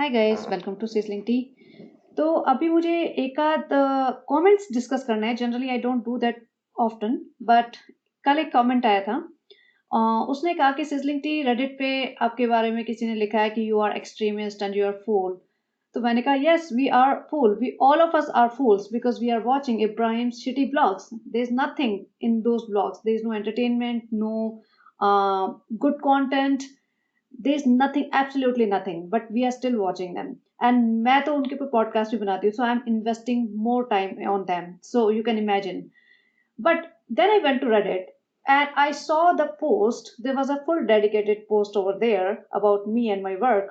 Hi guys, welcome to sizzling tea. तो अभी मुझे एक आध कमेंट्स डिस्कस करना है। Generally I don't do that often, but कल एक कमेंट आया था। उसने कहा कि सिजलिंग टी रेडिट पे आपके बारे में किसी ने लिखा है कि you are extremist and you are fool. तो मैंने कहा yes, we are fool, we all of us are fools because we are watching Ibrahim shitty blogs. There is nothing in those blogs, there is no entertainment, no good content, there's nothing, absolutely nothing, but we are still watching them. And मैं तो उनके ऊपर podcast भी बनाती हूँ, so I'm investing more time on them, so you can imagine. But then I went to Reddit and I saw the post. There was a full dedicated post over there about me and my work,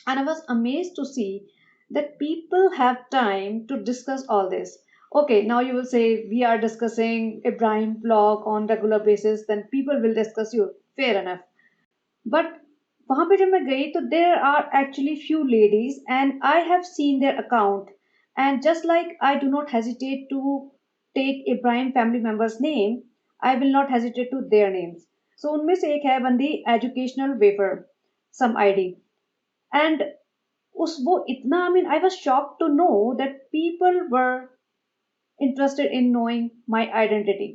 and I was amazed to see that people have time to discuss all this. Okay, now you will say we are discussing Ibrahim blog on regular basis, then people will discuss you. Fair enough. But वहां पे जब मैं गई तो there are actually few ladies and I have seen their account, and just like I do not hesitate to take Ibrahim family members name, I will not hesitate to their names. So उनमें से एक है बंदी educational wafer some ID, and उस वो इतना, I mean, I was shocked to know that people were interested in knowing my identity.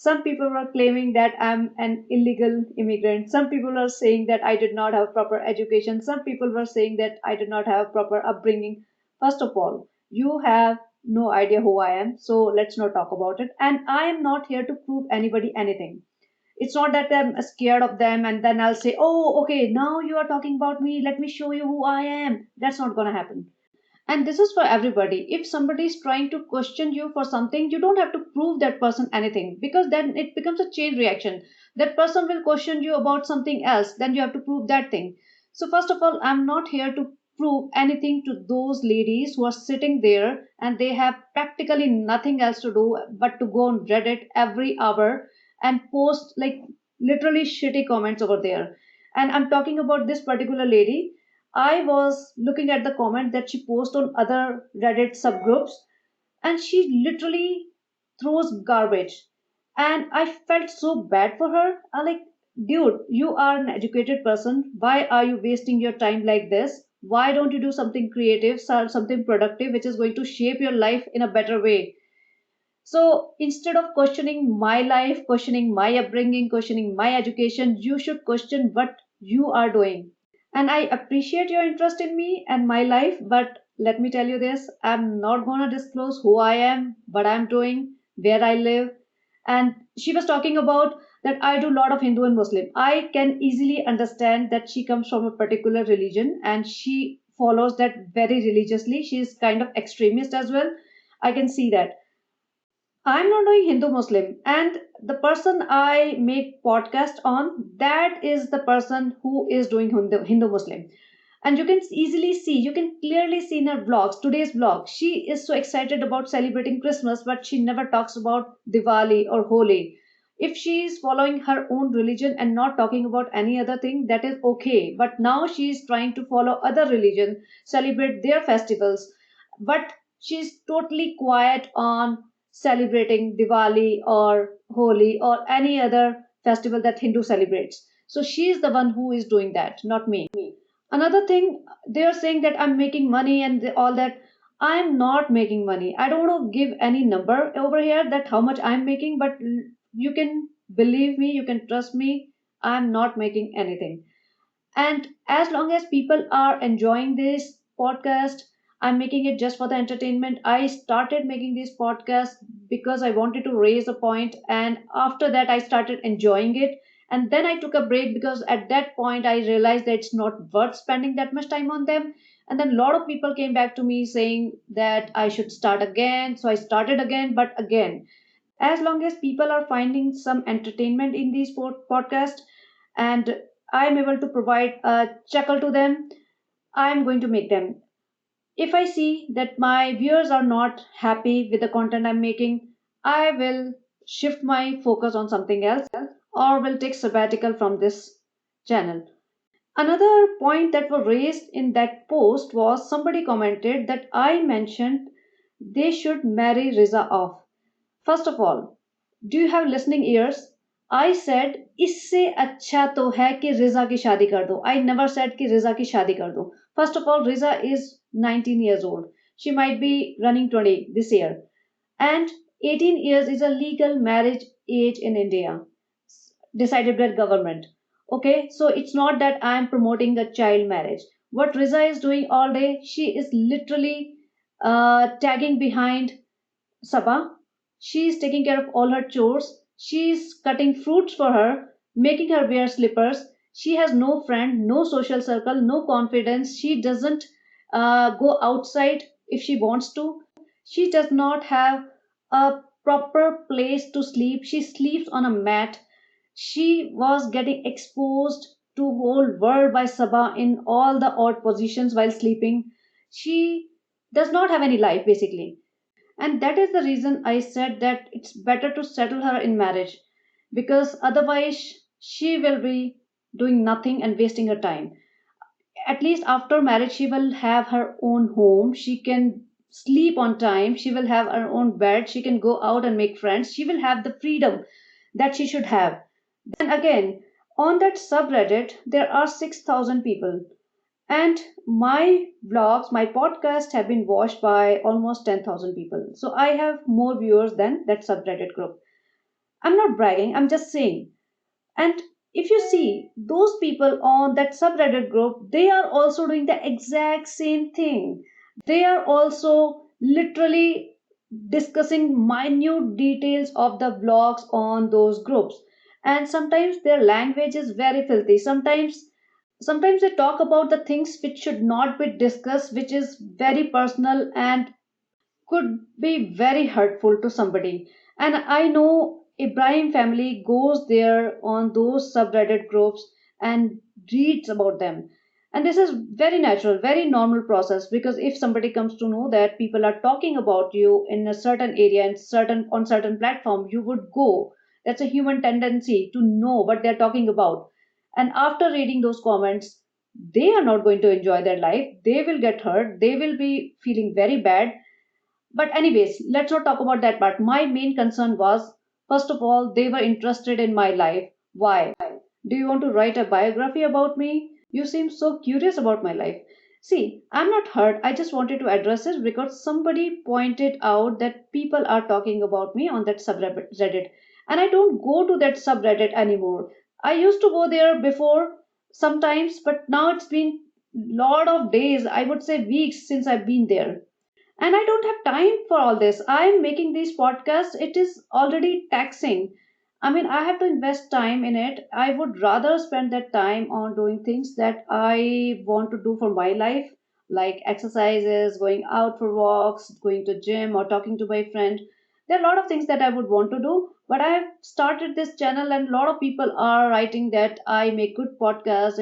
Some people were claiming that I'm an illegal immigrant. Some people are saying that I did not have proper education. Some people were saying that I did not have proper upbringing. First of all, you have no idea who I am, so let's not talk about it. And I am not here to prove anybody anything. It's not that I'm scared of them and then I'll say, oh, okay, now you are talking about me. Let me show you who I am. That's not going to happen. And this is for everybody. If somebody is trying to question you for something, you don't have to prove that person anything, because then it becomes a chain reaction. That person will question you about something else, then you have to prove that thing. So, first of all, I'm not here to prove anything to those ladies who are sitting there and they have practically nothing else to do but to go on Reddit every hour and post like literally shitty comments over there. And I'm talking about this particular lady. I was looking at the comment that she posts on other Reddit subgroups, and she literally throws garbage. And I felt so bad for her. I'm like, dude, you are an educated person. Why are you wasting your time like this? Why don't you do something creative, something productive, which is going to shape your life in a better way? So instead of questioning my life, questioning my upbringing, questioning my education, you should question what you are doing. And I appreciate your interest in me and my life, but let me tell you this, I'm not going to disclose who I am, what I'm doing, where I live. And she was talking about that I do a lot of Hindu and Muslim. I can easily understand that she comes from a particular religion and she follows that very religiously. She is kind of extremist as well. I can see that. I'm not doing Hindu Muslim, and the person I make podcast on, that is the person who is doing Hindu Muslim. And you can easily see, you can clearly see in her vlogs, today's vlog, she is so excited about celebrating Christmas, but she never talks about Diwali or Holi. If she is following her own religion and not talking about any other thing, that is okay. But now she is trying to follow other religion, celebrate their festivals, but she's totally quiet on celebrating Diwali or Holi or any other festival that Hindu celebrates. So she is the one who is doing that, not me. Another thing, they are saying that I'm making money and all that. I'm not making money. I don't want to give any number over here that how much I'm making, but you can believe me, you can trust me. I'm not making anything. And as long as people are enjoying this podcast, I'm making it just for the entertainment. I started making this podcast because I wanted to raise a point, and after that, I started enjoying it. And then I took a break because at that point, I realized that it's not worth spending that much time on them. And then a lot of people came back to me saying that I should start again. So I started again, but again, as long as people are finding some entertainment in these podcasts and I'm able to provide a chuckle to them, I'm going to make them. If I see that my viewers are not happy with the content I'm making, I will shift my focus on something else or will take sabbatical from this channel. Another point that was raised in that post was somebody commented that I mentioned they should marry Riza off. First of all, do you have listening ears? I said इससे अच्छा तो है कि रिजा की शादी कर दो. I never said कि रिजा की शादी कर दो. First of all, Riza is 19 years old. She might be running 20 this year. And 18 years is a legal marriage age in India, decided by government. Okay, so it's not that I'm promoting a child marriage. What Riza is doing all day, she is literally tagging behind Sabah. She is taking care of all her chores. She is cutting fruits for her, making her wear slippers. She has no friend, no social circle, no confidence. She doesn't go outside if she wants to. She does not have a proper place to sleep. She sleeps on a mat. She was getting exposed to whole world by Sabah in all the odd positions while sleeping. She does not have any life basically, and that is the reason I said that it's better to settle her in marriage, because otherwise she will be doing nothing and wasting her time. At least after marriage, she will have her own home. She can sleep on time. She will have her own bed. She can go out and make friends. She will have the freedom that she should have. Then again, on that subreddit, there are 6,000 people. And my vlogs, my podcast have been watched by almost 10,000 people. So I have more viewers than that subreddit group. I'm not bragging, I'm just saying. And if you see those people on that subreddit group, they are also doing the exact same thing. They are also literally discussing minute details of the vlogs on those groups. And sometimes their language is very filthy. Sometimes they talk about the things which should not be discussed, which is very personal and could be very hurtful to somebody. And I know Ibrahim family goes there on those subreddit groups and reads about them. And this is very natural, very normal process, because if somebody comes to know that people are talking about you in a certain area and certain on certain platform, you would go. That's a human tendency to know what they're talking about. And after reading those comments, they are not going to enjoy their life. They will get hurt. They will be feeling very bad. But anyways, let's not talk about that part. My main concern was, first of all, they were interested in my life. Why? Do you want to write a biography about me? You seem so curious about my life. See, I'm not hurt. I just wanted to address it because somebody pointed out that people are talking about me on that subreddit. And I don't go to that subreddit anymore. I used to go there before sometimes, but now it's been lot of days, I would say weeks since I've been there, and I don't have time for all this. I'm making these podcasts, it is already taxing. I mean, I have to invest time in it. I would rather spend that time on doing things that I want to do for my life, like exercises, going out for walks, going to gym, or talking to my friend. There are a lot of things that I would want to do, but I have started this channel and a lot of people are writing that I make good podcasts.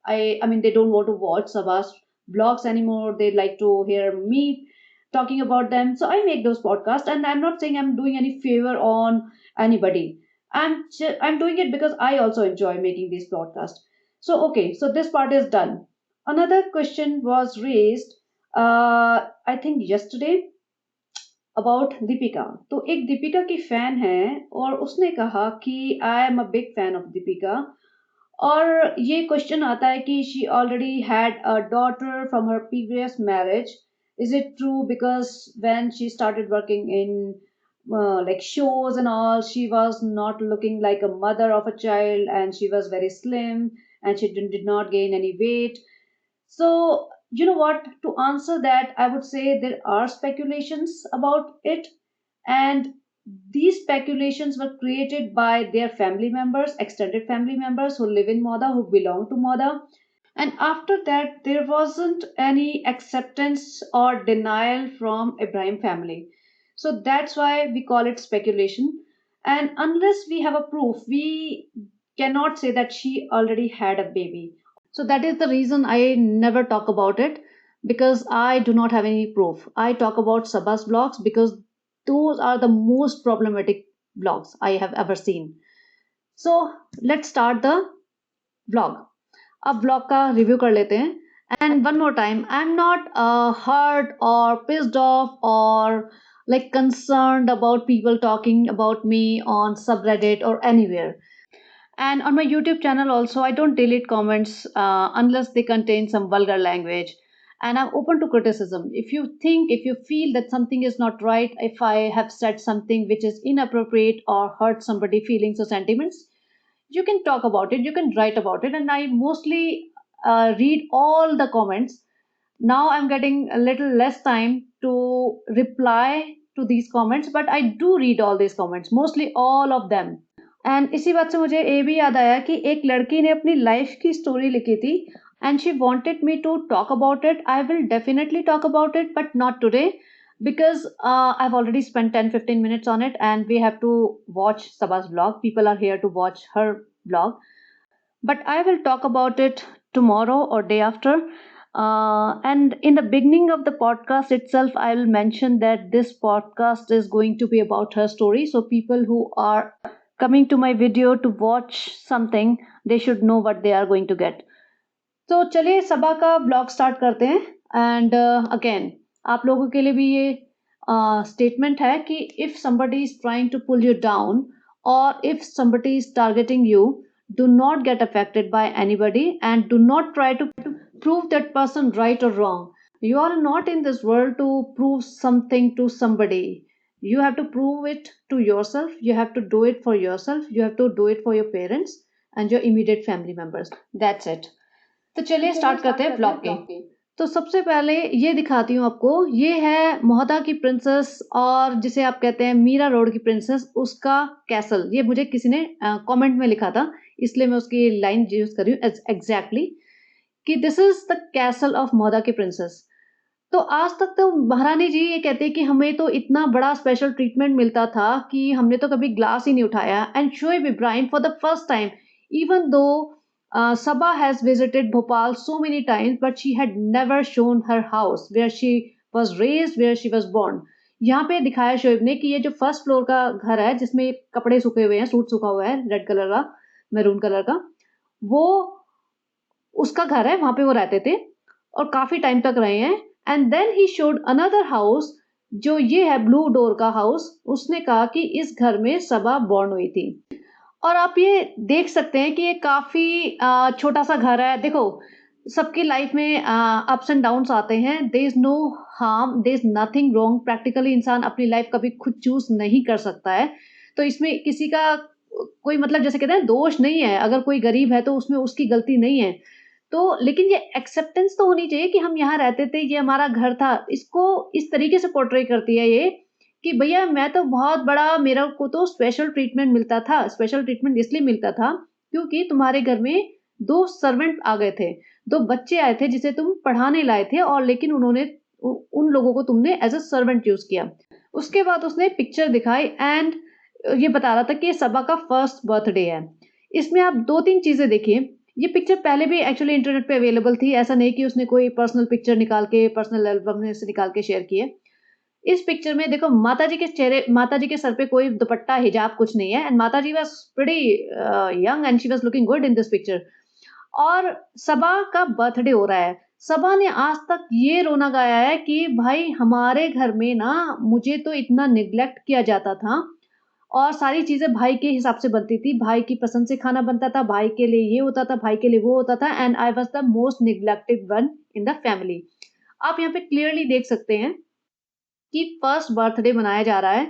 I mean, they don't want to watch Sabah's blogs anymore. They like to hear me talking about them. So I make those podcasts, and I'm not saying I'm doing any favor on anybody. I'm doing it because I also enjoy making these podcasts. So okay, so this part is done. Another question was raised, I think yesterday, about Deepika. तो एक दीपिका की fan है और उसने कहा कि I am a big fan of Deepika. और ये क्वेश्चन आता है कि she already had a daughter from her previous marriage. Is it true? Because when she started working in like shows and all, she was not looking like a mother of a child, and she was very slim, and she did not gain any weight. So, you know what? To answer that, I would say there are speculations about it, and these speculations were created by their family members, extended family members who live in Moda, who belong to Moda. And after that, there wasn't any acceptance or denial from Ibrahim family. So that's why we call it speculation. And unless we have a proof, we cannot say that she already had a baby. So that is the reason I never talk about it, because I do not have any proof. I talk about Sabas blogs because those are the most problematic blogs I have ever seen. So let's start the vlog. अब blog का review कर लेते हैं. And one more time, I am not hurt or pissed off or like concerned about people talking about me on subreddit or anywhere. And on my YouTube channel also, I don't delete comments unless they contain some vulgar language. And I'm open to criticism. If you feel that something is not right, if I have said something which is inappropriate or hurt somebody' feelings or sentiments, you can talk about it, you can write about it. And I mostly read all the comments. Now I'm getting a little less time to reply to these comments, but I do read all these comments, mostly all of them. And इसी बात से मुझे ये भी याद आया कि एक लड़की ने अपनी लाइफ की स्टोरी लिखी थी and she wanted me to talk about it. I will definitely talk about it but not today because I've already spent 10-15 minutes on it and we have to watch Sabha's vlog. People are here to watch her vlog. But I will talk about it tomorrow or day after. And in the beginning of the podcast itself, I will mention that this podcast is going to be about her story. So people who are coming to my video to watch something, they should know what they are going to get. तो चलिए सबा का blog start करते हैं. And again आप लोगों के लिए भी ये स्टेटमेंट है कि if somebody is trying to pull you down or if somebody is targeting you, do not get affected by anybody and do not try to prove that person right or wrong. You are not in this world to prove something to somebody. You have to prove it to yourself. You have to do it for yourself. You have to do it for your parents and your immediate family members. That's it. तो चलिए start करते हैं blog के. तो सबसे पहले ये दिखाती हूँ आपको. ये है मोहदा की प्रिंसेस और जिसे आप कहते हैं मीरा रोड की प्रिंसेस, उसका कैसल. ये मुझे किसी ने कमेंट में लिखा था, इसलिए मैं उसकी लाइन यूज कर रही हूँ एग्जैक्टली कि this is the castle of Mohda की प्रिंसेस. तो आज तक तो महारानी जी ये कहते हैं कि हमें तो इतना बड़ा स्पेशल ट्रीटमेंट मिलता था कि हमने तो कभी ग्लास ही नहीं उठाया. And Shoaib Ibrahim for the first time, even though Sabha has visited Bhopal so many times, but she had never shown her house where she was raised, where she was born. यहाँ पे दिखाया शोएब ने कि ये जो फर्स्ट फ्लोर का घर है जिसमें कपड़े सूखे हुए हैं, सूट सूखा हुआ है रेड कलर का, मैरून कलर का, वो उसका घर है, वहां पे वो रहते थे और काफी टाइम तक रहे हैं. And then he showed another house, जो ये है ब्लू डोर का हाउस. उसने कहा कि इस घर में सबा बॉर्न हुई थी. और आप ये देख सकते हैं कि ये काफी छोटा सा घर है. देखो सबकी लाइफ में अप्स एंड डाउन्स आते हैं. There is no harm, there is nothing wrong. Practically इंसान अपनी लाइफ कभी खुद चूज नहीं कर सकता है. तो इसमें किसी का कोई मतलब जैसे कहते हैं दोष नहीं है. अगर कोई गरीब है तो उसमें उसकी गलती नहीं है. तो लेकिन ये एक्सेप्टेंस तो होनी चाहिए कि हम यहाँ रहते थे, ये हमारा घर था. इसको इस तरीके से पोर्ट्रे करती है ये कि भैया मैं तो बहुत बड़ा, मेरा को तो स्पेशल ट्रीटमेंट मिलता था. स्पेशल ट्रीटमेंट इसलिए मिलता था क्योंकि तुम्हारे घर में 2 सर्वेंट आ गए थे, 2 बच्चे आए थे जिसे तुम पढ़ाने लाए थे, और लेकिन उन्होंने उन लोगों को तुमने एज अ सर्वेंट यूज किया. उसके बाद उसने पिक्चर दिखाई एंड ये बता रहा था कि ये सबा का फर्स्ट बर्थडे है. इसमें आप 2-3 चीजें देखिए. ये पिक्चर पहले भी एक्चुअली इंटरनेट पे अवेलेबल थी. ऐसा नहीं कि उसने कोई पर्सनल पिक्चर निकाल के, पर्सनल एल्बम में से निकाल के शेयर किए. इस पिक्चर में देखो माताजी के चेहरे, माताजी के सर पे कोई दुपट्टा हिजाब कुछ नहीं है. एंड माताजी was pretty young and she was looking good in this picture. और सबा का बर्थडे हो रहा है. सबा ने आज तक ये रोना गाया है कि भाई हमारे घर में ना मुझे तो इतना निग्लेक्ट किया जाता था और सारी चीजें भाई के हिसाब से बनती थी. भाई की पसंद से खाना बनता था, भाई के लिए ये होता था, भाई के लिए वो होता था. And I was the most neglected one in the family. आप यहाँ पे क्लियरली देख सकते हैं कि फर्स्ट बर्थडे मनाया जा रहा है.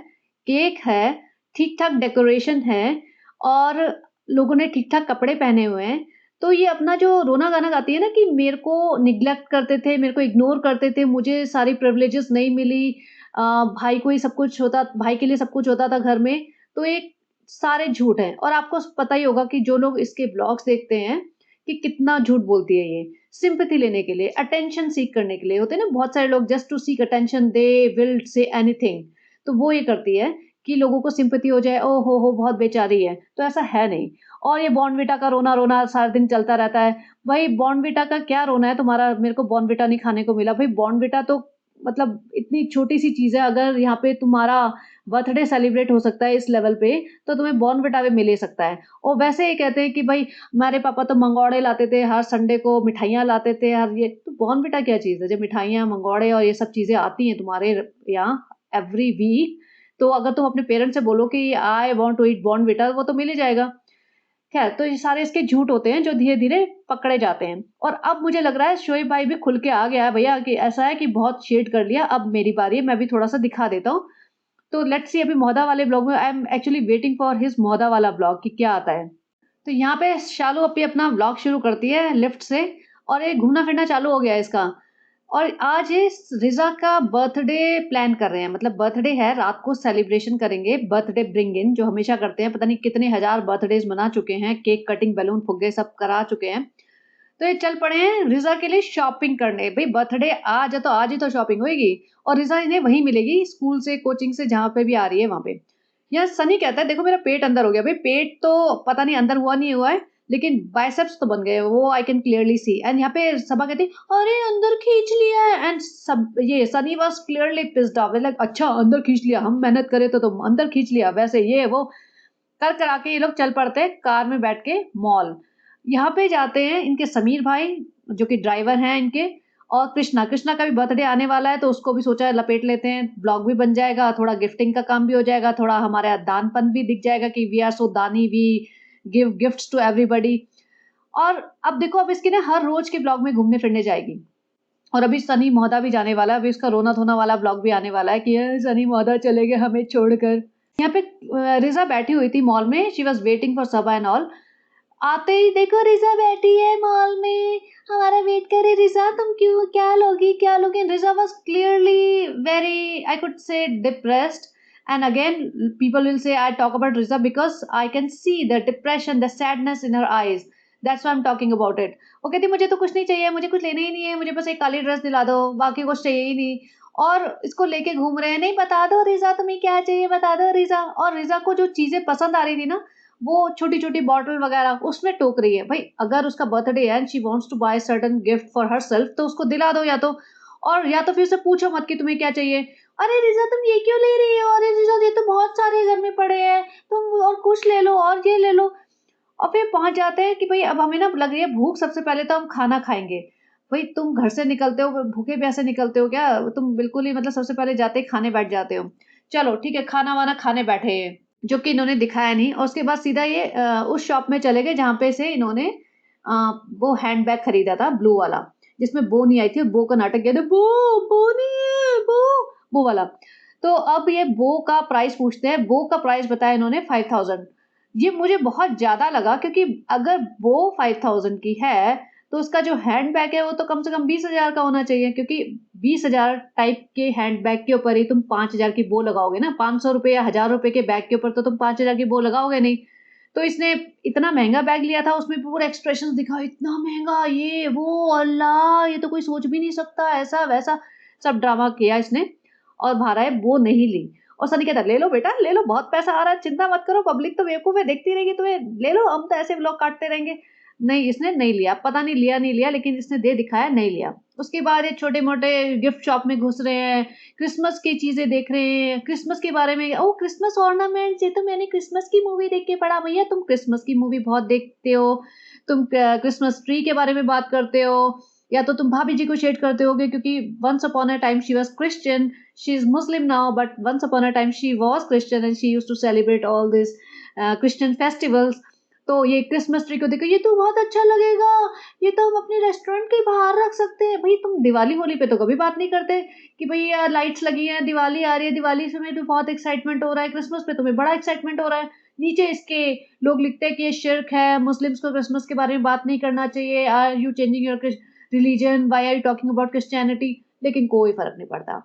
केक है, ठीक ठाक डेकोरेशन है और लोगों ने ठीक ठाक कपड़े पहने हुए हैं. तो ये अपना जो रोना गाना गाती है ना कि मेरे को निग्लेक्ट करते थे, मेरे को इग्नोर करते थे, मुझे सारी प्रिविलेजेस नहीं मिली, भाई को ही सब कुछ होता, भाई के लिए सब कुछ होता था घर में. तो एक सारे झूठ हैं. और आपको पता ही होगा कि जो लोग इसके ब्लॉग्स देखते हैं कि कितना झूठ बोलती है ये. सिंपैथी लेने के लिए, अटेंशन सीख करने के लिए, होते हैं ना बहुत सारे लोग, just to seek attention they will say anything. तो वो ये करती है कि लोगों को सिंपैथी हो जाए, ओ हो बहुत बेचारी है. तो ऐसा है नहीं. और ये बॉर्नविटा का रोना रोना सारा दिन चलता रहता है. भाई बॉर्नविटा का क्या रोना है तुम्हारा, मेरे को बॉर्नविटा नहीं खाने को मिला. भाई बॉर्नविटा तो मतलब इतनी छोटी सी चीज है. अगर यहाँ पे तुम्हारा बर्थडे सेलिब्रेट हो सकता है इस लेवल पे, तो तुम्हें बॉर्नविटा भी मिल सकता है. और वैसे ही कहते हैं कि भाई हमारे पापा तो मंगोड़े लाते थे हर संडे को, मिठाइयाँ लाते थे हर ये. तो बॉर्नविटा क्या चीज है जब मिठाइयाँ, मंगोड़े और ये सब चीजें आती हैं तुम्हारे यहाँ एवरी वीक. तो अगर तुम अपने पेरेंट्स से बोलो कि I want to eat Bournvita, वो तो मिल ही जाएगा. खैर, तो ये सारे इसके झूठ होते हैं जो धीरे-धीरे पकड़े जाते हैं। और अब मुझे लग रहा है शोएब भाई भी खुल के आ गया है भैया कि ऐसा है कि बहुत शेड कर लिया, अब मेरी बारी है, मैं भी थोड़ा-सा दिखा देता हूँ। तो लेट्स सी अभी मोहदा वाले ब्लॉग में I am actually waiting for his Mohda वाला ब्लॉग कि क्या आता है। तो यहाँ पे शालू अप्पी अपना व्लॉग शुरू करती है लिफ्ट से और ये घूमना-फिरना चालू हो गया है इसका। और आज ये रिज़ा का बर्थडे प्लान कर रहे हैं, मतलब बर्थडे है, रात को सेलिब्रेशन करेंगे, बर्थडे ब्रिंग इन जो हमेशा करते हैं, पता नहीं कितने हज़ार बर्थडेज़ मना चुके हैं, केक कटिंग, बैलून, फुग्गे सब करा चुके हैं। तो ये चल पड़े हैं रिज़ा के लिए शॉपिंग करने। भई बर्थडे आज है तो आज ही तो शॉपिंग होएगी और रिज़ा इन्हें वहीं मिलेगी स्कूल से, कोचिंग से, जहाँ पे भी आ रही है वहाँ पे। यहाँ सनी कहता है देखो मेरा पेट अंदर हो गया। भई पेट तो पता नहीं अंदर हुआ नहीं हुआ है, लेकिन बाइसेप्स तो बन गए, वो I can clearly see. And यहाँ पे सबा कहती है, "अरे! अंदर खींच लिया है" एंड सब ये Sunny was clearly pissed off like अच्छा अंदर खींच लिया, हम मेहनत करे तो तुम अंदर खींच लिया, वैसे ये वो कर करा के ये लोग चल पड़ते हैं कार में बैठ के मॉल। यहाँ पे जाते हैं इनके समीर भाई जो कि ड्राइवर हैं इनके और कृष्णा। कृष्णा का भी बर्थडे आने वाला है तो उसको भी सोचा है लपेट लेते हैं, ब्लॉग भी बन जाएगा, थोड़ा गिफ्टिंग का काम भी हो जाएगा, थोड़ा हमारा दानपन भी दिख जाएगा कि वी आर सो दानी, we give gifts to everybody. और अब देखो अब इसकी ना हर रोज के ब्लॉग में घूमने फिरने जाएगी। और अभी सनी मोहदा भी जाने वाला है, अभी इसका रोना-धोना वाला ब्लॉग भी आने वाला है कि सनी मोहदा चले गए हमें छोड़कर। यहाँ पे रिज़ा बैठी हुई थी मॉल में, she was waiting for Saba and all. आते ही देखो रिज़ा बैठी है मॉल में, हमारा वेट कर रही रिज़ा तुम क्यों क्या लोगी क्या लोगी? Riza was clearly very I could say depressed and again people will say I talk about Riza because I can see the depression, the sadness in her eyes. That's why I'm talking about it. वो कहती मुझे तो कुछ नहीं चाहिए, मुझे कुछ लेना ही नहीं है, मुझे बस एक काली ड्रेस दिला दो, बाकी कुछ चाहिए ही नहीं। और इसको लेके घूम रहे हैं, नहीं बता दो रिज़ा तुम्हें क्या चाहिए बता दो रिज़ा। और रिज़ा को जो चीज़ें पसंद आ रही थी ना, वो छोटी-छोटी बॉटल वगैरह उसमें टोक रही है। भाई अगर उसका बर्थडे है and she wants to buy certain gift for herself तो उसको दिला दो या तो, और या तो फिर उससे पूछो मत कि तुम्हें क्या चाहिए। अरे रिज़ा तुम ये क्यों ले रही हो? अरे रिज़ा ये तो बहुत सारे घर में पड़े हैं, तुम और कुछ ले लो और ये ले लो। और फिर पहुँच जाते हैं कि भई अब हमें ना लग रही है भूख, सबसे पहले तो हम खाना खाएँगे। भई तुम घर से निकलते हो भूखे-प्यासे निकलते हो क्या? तुम बिल्कुल ही मतलब सबसे पहले जाते ही खाने बैठ जाते हो। चलो ठीक है, खाना-वाना खाने बैठे ये, जो कि इन्होंने दिखाया नहीं और उसके बाद सीधा ये उस शॉप में चले गए जहाँ पे से इन्होंने अ, वो हैंडबैग खरीदा था ब्लू वाला, जिसमें बो नहीं आई थी और बो का नाटक किया था, बो नहीं है, वो वाला। तो अब ये बो का प्राइस पूछते हैं, बो का प्राइस बताया इन्होंने 5000। ये मुझे बहुत ज़्यादा लगा क्योंकि अगर वो 5000 की है, तो उसका जो हैंडबैग है वो तो कम से कम 20,000 का होना चाहिए क्योंकि 20,000 टाइप के हैंडबैग के ऊपर ही तुम 5,000 की बो लगाओगे ना, ₹500 या ₹1000 के बैग के ऊपर तो तुम 5,000 की बो लगाओगे नहीं। तो इसने इतना महँगा बैग लिया था, उसमें पूरा एक्सप्रेशंस दिखा, इतना महँगा ये वो अल्लाह! ये तो कोई सोच भी नहीं सकता, ऐसा-वैसा सब ड्रामा किया इसने और भारत वो नहीं ली। और सनी कहता है, "ले लो बेटा, ले लो, बहुत पैसा आ रहा है, चिंता मत करो, पब्लिक तो बेवकूफ़ है, देखती रहेगी तुम्हें, ले लो, हम तो ऐसे व्लॉग काटते रहेंगे।" नहीं, इसने नहीं लिया, पता नहीं लिया, नहीं लिया, लेकिन इसने दे दिखाया, नहीं लिया। उसके बाद ये छोटे-मोटे गिफ्ट शॉप में घुस रहे हैं, क्रिसमस की चीज़ें देख रहे हैं, क्रिसमस के बारे में, "ओह! क्रिसमस ऑर्नामेंट्स, ये तो मैंने क्रिसमस की मूवी देख के पढ़ा।" भैया तुम क्रिसमस की मूवी बहुत देखते हो, तुम क्रिसमस ट्री के बारे में बात करते हो, या तो तुम भाभी जी को शेड करते होगे क्योंकि once upon a time she was Christian, she is Muslim now but once upon a time she was Christian and she used to celebrate all this Christian festivals. तो ये क्रिसमस ट्री को देखो, ये तो बहुत अच्छा लगेगा, ये तो हम अपने रेस्टोरेंट के बाहर रख सकते हैं। भई तुम दिवाली होली पे तो कभी बात नहीं करते कि भई लाइट्स लगी हैं, दिवाली आ रही है, दिवाली समय तो बहुत एक्साइटमेंट हो रहा है, क्रिसमस पे तुम्हें बड़ा एक्साइटमेंट हो रहा है। नीचे इसके लोग लिखते हैं कि ये शिर्क है, मुस्लिम्स को क्रिसमस के बारे में बात नहीं करना चाहिए, are you changing your religion, why are you talking about Christianity, लेकिन कोई फ़र्क नहीं पड़ता।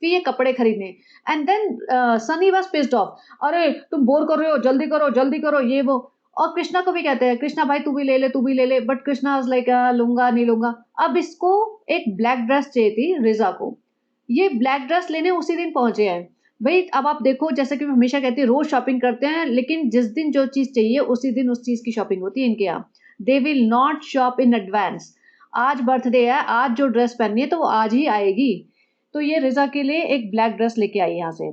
फिर ये कपड़े खरीदने and then Sunny was pissed off, अरे तुम बोर कर रहे हो, जल्दी करो ये वो। और कृष्णा को भी कहते हैं, कृष्णा भाई तू भी ले ले, बट कृष्णा वाज़ लाइक लूँगा, नहीं लूँगा। अब इसको एक ब्लैक ड्रेस चाहिए थी रिज़ा को। ये ब्लैक ड्रेस लेने उसी दिन पहुँचे हैं। भई अब आप देखो जैसा कि मैं हमेशा कहती हूँ रोज़ शॉपिंग करते हैं, लेकिन जिस दिन जो चीज़ चाहिए उसी दिन उस चीज़ की शॉपिंग होती है इनके यहाँ। They will not shop in advance. आज बर्थडे है, आज जो ड्रेस पहननी है तो वो आज ही आएगी। तो ये रिज़ा के लिए एक ब्लैक ड्रेस लेके आई यहाँ से।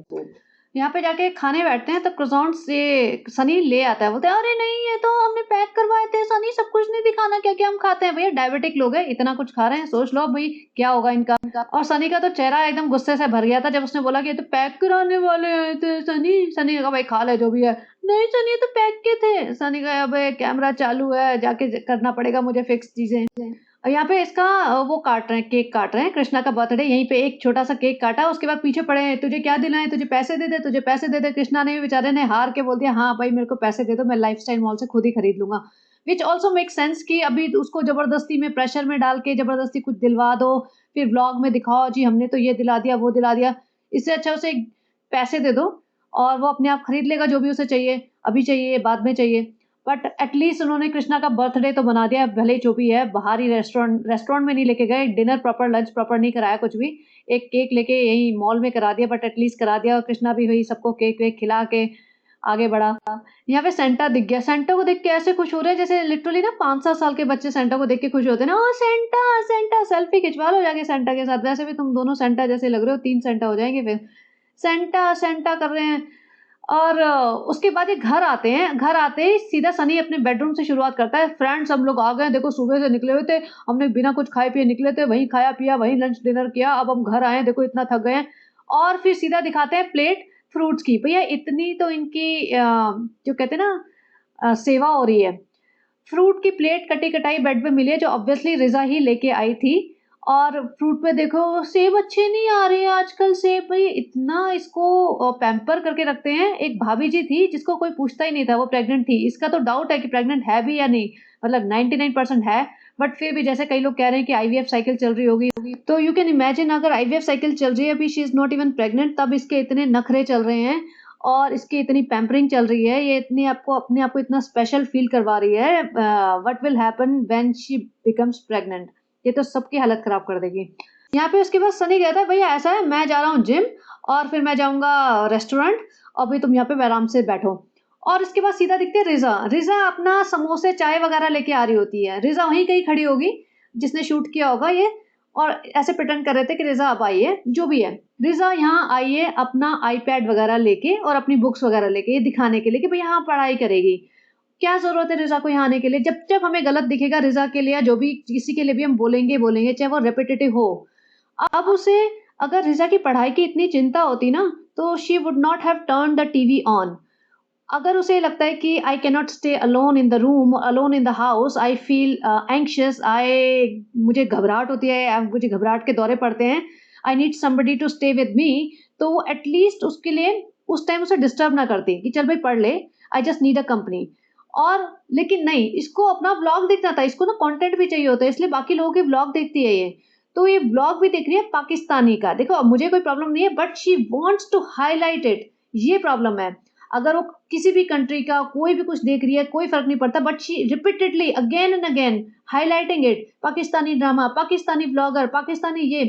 यहाँ पे जाके खाने बैठते हैं तो croissants ये सनी ले आता है, बोलते हैं अरे नहीं ये तो हमने पैक करवाए थे सनी, सब कुछ नहीं दिखाना, क्या क्या हम खाते हैं, भैया डायबिटिक लोग हैं, इतना कुछ खा रहे हैं, सोच लो अब भाई क्या होगा इनका। और सनी का तो चेहरा एकदम गुस्से से भर गया था जब उसने बोला कि ये तो पैक कराने वाले आए थे सनी। सनी ने कहा भाई खा ले जो भी है। नहीं सनी ये तो पैक के थे। सनी का अब कैमरा चालू है, जाके करना पड़ेगा मुझे फिक्स चीजें। और यहाँ पे इसका वो काट रहे हैं, केक काट रहे हैं, कृष्णा का बर्थडे, यहीं पे एक छोटा सा केक काटा, उसके बाद पीछे पड़े हैं तुझे क्या दिलाएं, तुझे पैसे दे दे, तुझे पैसे दे दे। कृष्णा ने भी बेचारे ने हार के बोल दिया हाँ भाई मेरे को पैसे दे दो, मैं लाइफस्टाइल मॉल से खुद ही खरीद लूंगा। विच ऑल्सो मेक सेंस कि अभी उसको जबरदस्ती में प्रेशर में डाल के जबरदस्ती कुछ दिलवा दो, फिर व्लॉग में दिखाओ जी हमने तो ये दिला दिया वो दिला दिया। इससे अच्छा उसे पैसे दे दो और वो अपने आप खरीद लेगा जो भी उसे चाहिए, अभी चाहिए बाद में चाहिए। बट एटलीस्ट उन्होंने कृष्णा का बर्थडे तो बना दिया, भले ही जो भी है, बाहर ही रेस्टोरेंट में नहीं लेके गए, डिनर प्रॉपर लंच प्रॉपर नहीं कराया कुछ भी, एक केक लेके यही मॉल में करा दिया, बट एटलीस्ट करा दिया। और कृष्णा भी हुई सबको केक वेक खिला के आगे बढ़ा। यहाँ पे सेंटा दिख गया, सेंटा को देख के ऐसे खुश हो रहे हैं जैसे लिटरली ना 5-7 साल के बच्चे सेंटा को देख के खुश होते हैं ना, ओ सेंटा सेंटा, सेल्फी खिंचवा लो जाके सेंटा के साथ, वैसे भी तुम दोनों सेंटा जैसे लग रहे हो, 3 सेंटा हो जाएंगे फिर। सेंटा सेंटा कर रहे हैं। और उसके बाद ये घर आते हैं, घर आते ही सीधा सनी अपने बेडरूम से शुरुआत करता है, फ्रेंड्स हम लोग आ गए, देखो सुबह से निकले हुए थे, हमने बिना कुछ खाए पिए निकले थे, वहीं खाया पिया, वहीं लंच डिनर किया, अब हम घर आए हैं, देखो इतना थक गए हैं। और फिर सीधा दिखाते हैं प्लेट फ्रूट्स की, भैया इतनी तो इनकी जो कहते हैं ना सेवा हो रही है। फ्रूट की प्लेट कटी कटाई बेड पे मिली है, जो ऑब्वियसली रिजा ही लेके आई थी। और फ्रूट पे देखो सेब अच्छे नहीं आ रहे हैं आजकल, सेब भाई इतना इसको पैम्पर करके रखते हैं। एक भाभी जी थी जिसको कोई पूछता ही नहीं था, वो प्रेग्नेंट थी, इसका तो डाउट है कि प्रेग्नेंट है भी या नहीं, मतलब 99% है। बट फिर भी जैसे कई लोग कह रहे हैं कि आईवीएफ साइकिल चल रही होगी, तो यू कैन इमेजिन अगर आईवीएफ साइकिल चल रही है अभी, she is not even pregnant, तब इसके इतने नखरे चल रहे हैं और इसकी इतनी पैम्परिंग चल रही है, ये इतनी आपको अपने आप को इतना स्पेशल फील करवा रही है। What will happen when she becomes pregnant, ये तो सबकी हालत खराब कर देगी। यहाँ पे उसके बाद सनी कहता है भैया ऐसा है, मैं जा रहा हूँ जिम और फिर मैं जाऊंगा रेस्टोरेंट, और भाई तुम यहाँ पे आराम से बैठो। और इसके बाद सीधा दिखते हैं रिजा, रिजा अपना समोसे चाय वगैरह लेके आ रही होती है, रिजा वहीं कहीं खड़ी होगी जिसने शूट किया होगा ये, और ऐसे प्रिटेंड कर रहे थे कि रिजा अब आई है, जो भी है रिजा यहाँ आई है अपना आईपैड वगैरह लेके और अपनी बुक्स वगैरह लेके, ये दिखाने के लिए कि भाई यहाँ पढ़ाई करेगी। क्या जरूरत है रिजा को यहाँ आने के लिए, जब जब हमें गलत दिखेगा रिजा के लिए या जो भी किसी के लिए भी हम बोलेंगे बोलेंगे, चाहे वो रेपिटेटिव हो। अब उसे अगर रिजा की पढ़ाई की इतनी चिंता होती ना, तो she would not have turn the TV on. अगर उसे लगता है कि I can not stay alone in the room, alone in the house, I feel anxious, I मुझे घबराहट होती है, मुझे घबराहट के दौरे पड़ते हैं, I need somebody to stay with me, तो वो एटलीस्ट उसके लिए उस टाइम उसे डिस्टर्ब ना करती कि चल भाई पढ़ ले, I just need a company. और लेकिन नहीं, इसको अपना व्लॉग देखना था, इसको ना कंटेंट भी चाहिए होता है, इसलिए बाकी लोगों के व्लॉग देखती है ये। तो ये व्लॉग भी देख रही है पाकिस्तानी का, देखो अब मुझे कोई प्रॉब्लम नहीं है, but she wants to highlight it, ये प्रॉब्लम है। अगर वो किसी भी कंट्री का कोई भी कुछ देख रही है कोई फर्क नहीं पड़ता, but she repeatedly again and again highlighting it, Pakistani drama, Pakistani blogger, Pakistani ये।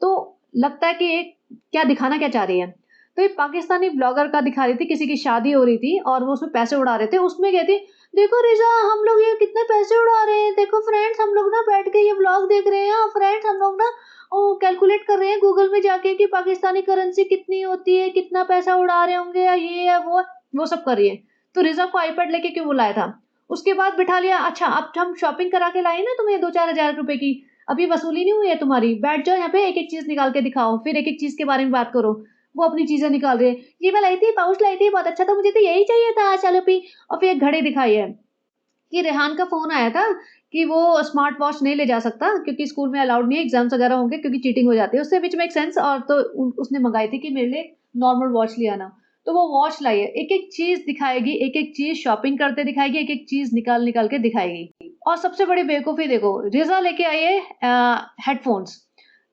तो लगता है कि ये क्या दिखाना क्या चाह रही है। तो ये पाकिस्तानी ब्लॉगर का दिखा रही थी, किसी की शादी हो रही थी और वो उसमें पैसे उड़ा रहे थे, उसमें कहती देखो रिजा हम लोग ये कितने पैसे उड़ा रहे हैं, देखो फ्रेंड्स हम लोग ना बैठ के ये व्लॉग देख रहे हैं, फ्रेंड्स हम लोग ना कैलकुलेट कर रहे हैं गूगल में जाके कि पाकिस्तानी करेंसी कितनी होती है, कितना पैसा उड़ा रहे होंगे या ये या वो सब कर रही है। तो रिजा को आईपैड लेके क्यों बुलाया था, उसके बाद बिठा लिया, अच्छा अब हम शॉपिंग करा के लाए ना तुम्हें 2-4 हजार रुपए की, अभी वसूली नहीं हुई है तुम्हारी, बैठ जाओ यहाँ पे एक एक चीज निकाल के दिखाओ, फिर एक एक चीज के बारे में बात करो। वो अपनी चीजें निकाल रहे हैं, ये मैं लाई थी, पाउच लाई थी, बहुत अच्छा था, मुझे तो यही चाहिए था, चलो पी। और फिर एक घड़ी दिखाई है कि रेहान का फोन आया था कि वो स्मार्ट वॉच नहीं ले जा सकता क्योंकि स्कूल में अलाउड नहीं है, एग्जाम्स वगैरह होंगे क्योंकि चीटिंग हो जाती है, उससे विच मेक सेंस। और तो उसने मंगाई थी कि मेरे लिए नॉर्मल वॉच ले आना, तो वो वॉच लाई है, एक एक चीज दिखाएगी, एक एक चीज शॉपिंग करते दिखाएगी, एक एक चीज निकाल निकाल के दिखाएगी। और सबसे बड़ी बेवकूफी देखो, रिजा लेके आई है हेडफोन्स,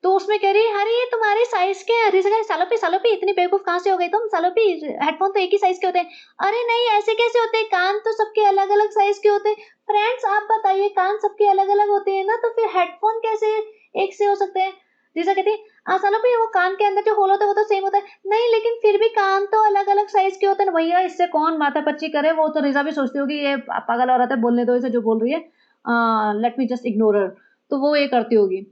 तो उसमें कह रही है अरे ये तुम्हारे साइज के हैं, रिजा सालों पे इतनी बेवकूफ कहाँ से हो गई तुम, सालों पे हेडफोन तो एक ही साइज के होते हैं। अरे नहीं ऐसे कैसे होते हैं, कान तो सबके अलग अलग साइज के होते हैं। फ्रेंड्स आप बताइए, कान सबके अलग अलग होते हैं ना, तो फिर हेडफोन कैसे एक से हो सकते हैं। रिजा कहती है सालों पे वो कान के अंदर जो होल होता है वो तो सेम होता है, नहीं लेकिन फिर भी कान तो अलग अलग साइज के होते हैं। भैया इससे कौन माथापच्ची करे, वो तो रिजा भी सोचती होगी ये पागल औरत है, बोलने दो इसे जो बोल रही है, let me just ignore her, तो वो ये करती होगी।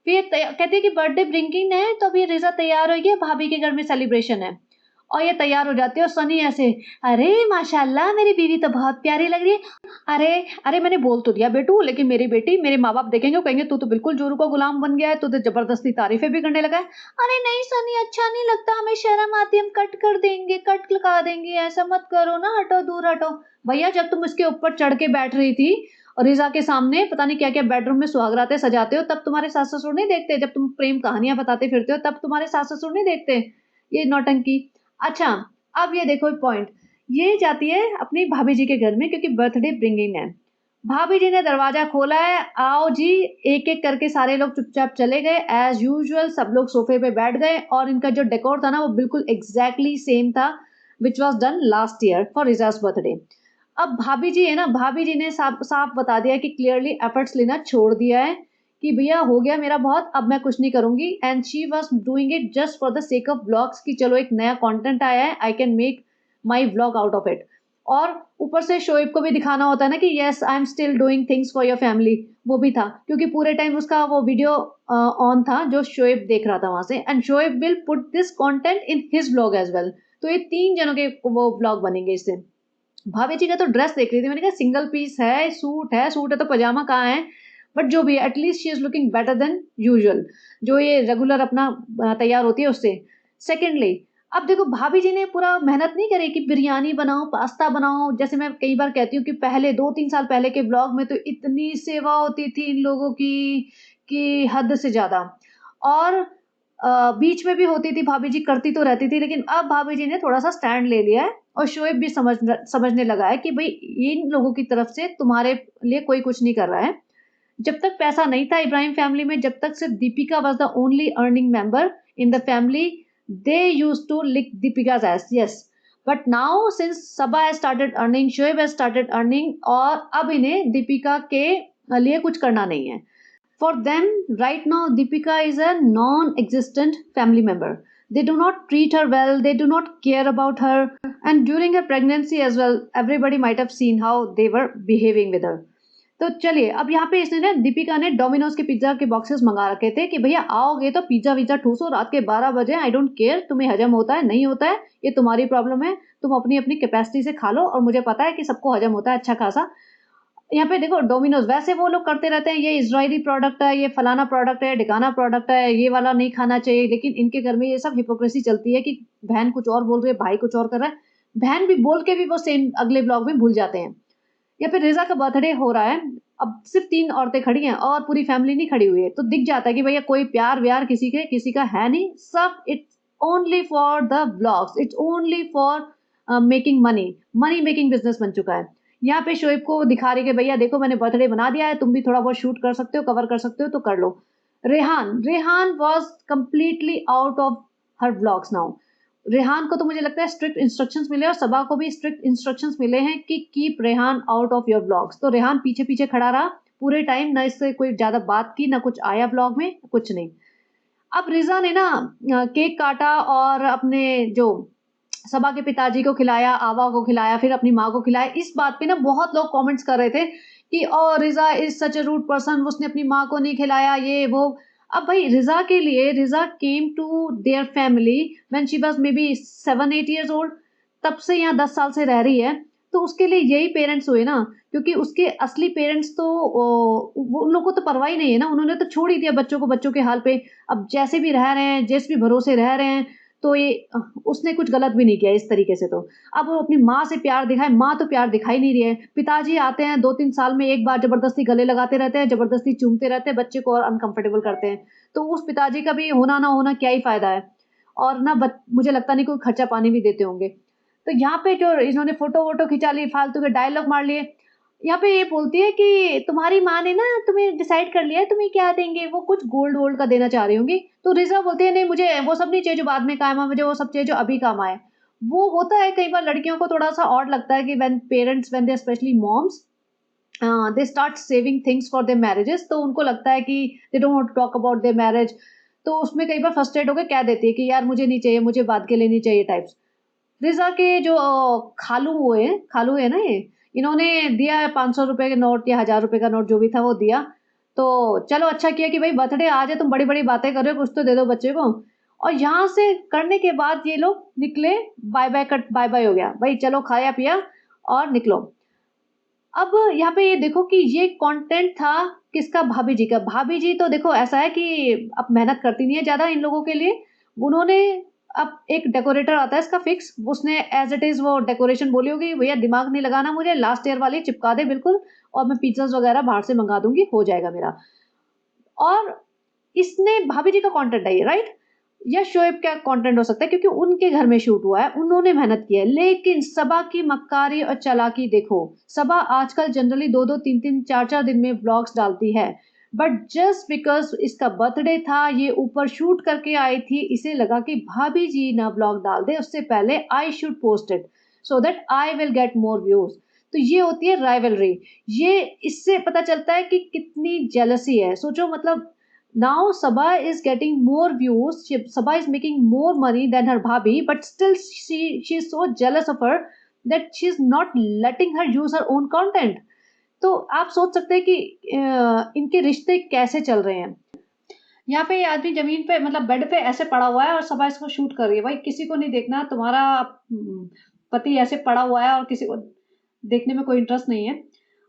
फिर कहती है कि बर्थडे ड्रिंकिंग है, तो अभी रिजा तैयार होगी, भाभी के घर में सेलिब्रेशन है। और ये तैयार हो जाती है और सनी ऐसे, अरे माशाल्लाह मेरी बीवी तो बहुत प्यारी लग रही है। अरे अरे मैंने बोल तो दिया बेटू, लेकिन मेरी बेटी, मेरे माँ बाप देखेंगे वो कहेंगे तू तो बिल्कुल जोरू का गुलाम बन गया है, तू तो जबरदस्ती तारीफें भी करने लगा है। अरे नहीं सनी, अच्छा नहीं लगता, हमें शर्म आती है, हम कट कर देंगे, कट लगा देंगे, ऐसा मत करो ना, हटो दूर हटो। भैया जब तुम उसके ऊपर चढ़ के बैठ रही थी और रिजा के सामने पता नहीं क्या क्या बेडरूम में सुहागरातें सजाते हो, तब तुम्हारे सास ससुर नहीं देखते? जब तुम प्रेम कहानियां बताते फिरते हो तब तुम्हारे सास ससुर नहीं देखते ये नौटंकी? अच्छा, अब ये देखो पॉइंट, ये जाती है अपनी भाभी जी के घर में क्योंकि बर्थडे ब्रिंगिंग है। भाभी जी ने दरवाजा खोला है, आओ जी, एक एक करके सारे लोग चुपचाप चले गए। एज यूजुअल सब लोग सोफे पे बैठ गए और इनका जो डेकोर था ना वो बिल्कुल एग्जैक्टली सेम था which was done last year for Riza's birthday. अब भाभी जी है ना, भाभी जी ने साफ साफ बता दिया कि क्लियरली एफर्ट्स लेना छोड़ दिया है कि भैया हो गया मेरा बहुत, अब मैं कुछ नहीं करूंगी। And she was doing it just for the sake of blogs कि चलो एक नया कंटेंट आया है, I can make my vlog out of it. और ऊपर से शोएब को भी दिखाना होता है ना कि yes I am still doing things for your family, वो भी था क्योंकि पूरे टाइम उसका वो वीडियो ऑन था जो शोएब देख रहा था वहां से, and Shoaib will put this content in his blog as well. तो ये 3 जनों के वो ब्लॉग बनेंगे इससे। भाभी जी का तो ड्रेस देख रही थी, मैंने कहा सिंगल पीस है, सूट है, सूट है तो पजामा कहाँ है? बट जो भी है at least she is looking better than usual, जो ये रेगुलर अपना तैयार होती है उससे। सेकेंडली, अब देखो भाभी जी ने पूरा मेहनत नहीं करी कि बिरयानी बनाओ, पास्ता बनाओ। जैसे मैं कई बार कहती हूँ कि पहले 2-3 साल पहले के ब्लॉग में तो इतनी सेवा होती थी इन लोगों की कि हद से ज्यादा। और बीच में भी होती थी, भाभी जी करती तो रहती थी, लेकिन अब भाभी जी ने थोड़ा सा स्टैंड ले लिया है और शोएब भी समझने लगा है कि भाई इन लोगों की तरफ से तुम्हारे लिए कोई कुछ नहीं कर रहा है। जब तक पैसा नहीं था इब्राहिम फैमिली में, जब तक सिर्फ Deepika was the only earning member in the family, they used to lick Deepika's ass, yes. But now since Saba has started earning, Shoaib has started earning, और अब इन्हें दीपिका के लिए कुछ करना नहीं है। For them, right now, Deepika is a non-existent family member. They do not treat her well, they do not care about her, and during her pregnancy as well, everybody might have seen how they were behaving with her. तो चलिए, अब यहाँ पे इसने ना दीपिका ने Domino's के pizza के बॉक्सेस मंगा रखे थे कि भैया आओगे तो पिज्जा विज्जा ठूसो रात के 12 बजे, आई डोंट केयर तुम्हें हजम होता है नहीं होता है, ये तुम्हारी प्रॉब्लम है, तुम अपनी अपनी कैपेसिटी से खा लो और मुझे पता है कि सबको हजम होता है अच्छा खासा। यहाँ पे देखो डोमिनोज वैसे वो लोग करते रहते हैं, ये इजरायली प्रोडक्ट है, ये फलाना प्रोडक्ट है, ढिकाना प्रोडक्ट है, ये वाला नहीं खाना चाहिए, लेकिन इनके घर में ये सब हिपोक्रेसी चलती है कि बहन कुछ और बोल रही है, भाई कुछ और कर रहा है, बहन भी बोल के भी वो सेम अगले ब्लॉग में भूल जाते हैं। या फिर रिजा का बर्थडे हो रहा है, अब सिर्फ 3 औरतें खड़ी हैं और पूरी फैमिली नहीं खड़ी हुई है, तो दिख जाता है कि भैया कोई प्यार व्यार किसी का है नहीं, सब it's only for the blogs, it's only for making money, money making business बन चुका है। यहाँ पे शोएब को दिखा रही कि भैया देखो मैंने बर्थडे बना दिया है, तुम भी थोड़ा बहुत शूट कर सकते हो, कवर कर सकते हो तो कर लो। Rehan Rehan was completely out of her blogs now. Rehan को तो मुझे लगता है स्ट्रिक्ट इंस्ट्रक्शंस मिले और सबा को भी स्ट्रिक्ट इंस्ट्रक्शंस मिले हैं कि keep Rehan out of your blogs. तो रेहान पीछे पीछे खड़ा रहा पूरे टाइम, ना इससे कोई ज्यादा बात की, ना कुछ आया ब्लॉग में, कुछ नहीं। अब रिजा ने ना केक काटा और अपने जो सबा के पिताजी को खिलाया, आवा को खिलाया, फिर अपनी माँ को खिलाया। इस बात पे ना बहुत लोग कमेंट्स कर रहे थे कि oh Riza is such a rude person, उसने अपनी माँ को नहीं खिलाया ये वो। अब भाई रिजा के लिए, Riza came to their family when she was maybe 7-8 years old, तब से यहाँ 10 साल से रह रही है, तो उसके लिए यही पेरेंट्स हुए ना, क्योंकि उसके असली पेरेंट्स तो वो उन लोगों को तो परवाह ही नहीं है ना, उन्होंने तो छोड़ ही दिया बच्चों को बच्चों के हाल पे। अब जैसे भी रह रहे हैं, जिस भी भरोसे रह रहे हैं, तो ये उसने कुछ गलत भी नहीं किया इस तरीके से। तो अब वो अपनी माँ से प्यार दिखाए, माँ तो प्यार दिखाई नहीं रही है। पिताजी आते हैं 2-3 साल में एक बार, जबरदस्ती गले लगाते रहते हैं, जबरदस्ती चूमते रहते हैं, बच्चे को और अनकंफर्टेबल करते हैं। तो उस पिताजी का भी होना ना होना क्या ही फायदा है, और ना मुझे लगता नहीं कोई खर्चा पानी भी देते होंगे। तो यहाँ पे जो इन्होंने फोटो वोटो खिंचा ली, फालतू के डायलॉग मार लिए। यहाँ पे ये बोलती है कि तुम्हारी माँ ने ना तुम्हें डिसाइड कर लिया है तुम्हें क्या देंगे, वो कुछ गोल्ड वोल्ड का देना चाह रही होंगी। तो रिजा बोलती है नहीं मुझे वो सब नहीं चाहिए जो बाद में काम आए, मुझे वो सब चाहिए जो अभी काम आए। वो होता है कई बार लड़कियों को थोड़ा सा ऑड लगता है कि when parents, when they specially moms, they start saving things for their marriages, तो उनको लगता है कि they don't want to talk about their marriage. तो उसमें कई बार फ्रस्ट्रेट होकर कह देती है कि यार मुझे नहीं चाहिए, मुझे बाद के लिए नहीं चाहिए टाइप्स। रिजा के जो खालू है ना ये, इन्होंने दिया है 500 रुपए के नोट या 1000 रुपए का नोट, जो भी था वो दिया। तो चलो अच्छा किया कि भाई बर्थडे आज है, तुम बड़ी बड़ी बातें कर रहे हो, कुछ तो दे दो बच्चे को। और यहाँ से करने के बाद ये लोग निकले, बाय बाय हो गया भाई, चलो खाया पिया और निकलो। अब यहाँ पे ये देखो कि ये कंटेंट था किसका, भाभी जी का। भाभी जी तो देखो ऐसा है कि अब मेहनत करती नहीं है ज्यादा इन लोगों के लिए। उन्होंने अब एक डेकोरेटर आता है इसका फिक्स, उसने एज इट इज वो डेकोरेशन बोली होगी, भैया दिमाग नहीं लगाना मुझे, लास्ट ईयर वाली चिपका दे बिल्कुल, और मैं पिज्जाज वगैरह बाहर से मंगा दूंगी, हो जाएगा मेरा। और इसने भाभी जी का कंटेंट है ये, राइट? या शोएब का कंटेंट हो सकता है क्योंकि उनके घर में शूट हुआ है, उन्होंने मेहनत की है। लेकिन सबा की मक्कारी और चालाकी देखो, सबा आजकल जनरली 2-2, 3-3, 4-4 दिन में व्लॉग्स डालती है, बट जस्ट बिकॉज इसका बर्थडे था, ये ऊपर शूट करके आई थी, इसे लगा कि भाभी जी ना व्लॉग डाल दे उससे पहले, I should post it so that I will get more views. तो ये होती है राइवलरी। ये इससे पता चलता है कि कितनी जेलसी है। सोचो मतलब, now Sabha is getting more views. Sabha is making more money than her bhabhi, but still she is so jealous of her that she is not letting her use her own content. तो आप सोच सकते हैं कि इनके रिश्ते कैसे चल रहे हैं। यहाँ पे ये आदमी जमीन पे मतलब बेड पे ऐसे पड़ा हुआ है और सबा इसको शूट कर रही है। भाई किसी को नहीं देखना, तुम्हारा पति ऐसे पड़ा हुआ है और किसी को देखने में कोई इंटरेस्ट नहीं है।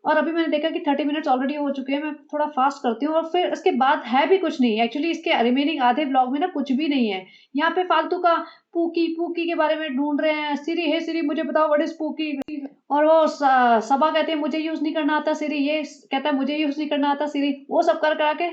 और अभी मैंने देखा कि 30 मिनट्स ऑलरेडी हो चुके हैं, मैं थोड़ा फास्ट करती हूँ और फिर इसके बाद है भी कुछ नहीं। एक्चुअली इसके रिमेनिंग आधे ब्लॉग में ना कुछ भी नहीं है। यहाँ पे फालतू का पूकी पूकी के बारे में ढूंढ रहे हैं, सिरी है सिरी मुझे बताओ व्हाट इज पूकी। और वो सबा कहते हैं मुझे यूज नहीं करना आता सिरी, ये कहता है मुझे यूज नहीं करना आता सिरी, वो सब कर करा के।